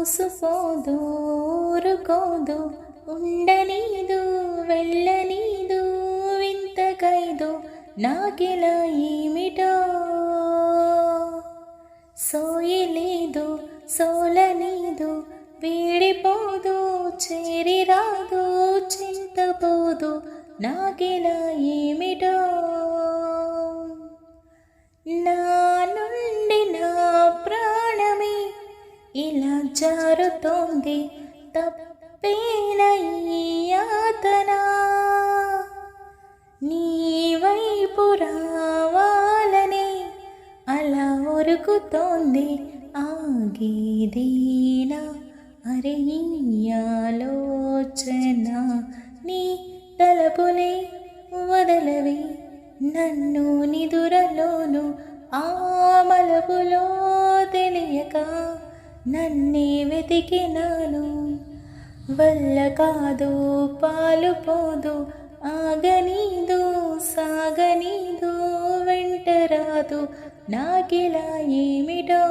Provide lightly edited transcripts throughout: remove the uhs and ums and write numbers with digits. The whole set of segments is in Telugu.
ఊసుపోదు ఊరుకోదు ఉండనీదు వెళ్ళనీదు వింతకైదు నాకిలా ఏమిటో సోయలేదు సోలనీదు వీడిపోదు చేరిరాదు చింతపోదు నాకిలా ఏమిటో నా నుండి నా ప్రాణమే ఇలా జారుతోంది తప్పేన ఈ యాతన నీ వైపు రావాలని అలా ఉరుకుతోంది ఆగేదేనా అరే ఈ ఆలోచన నీ తలపులే వదలవి నన్ను నిదురలోను ఆ మలపులో తెలియక నన్నే వెతికినాను వల్ల కాదు పాలు పోదు ఆగనీదు సాగనీదు వెంటరాదు నాకిలా ఏమిటో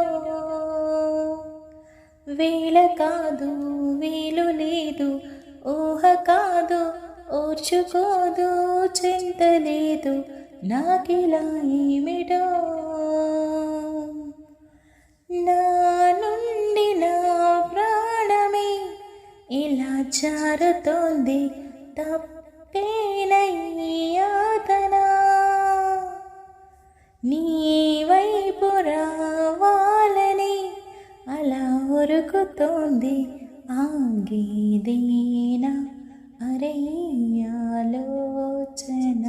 వేళ కాదు వీలు లేదు ఊహ కాదు ఓర్చుకోదు చింత లేదు నాకిలా ఏమిటో నా నుండి నా ప్రాణమే ఇలా జారుతోంది తప్పేన ఈ యాతన నీ వైపు రావాలని అలా ఉరుకుతోంది ఆగేదేనా అరే ఈ ఆలోచన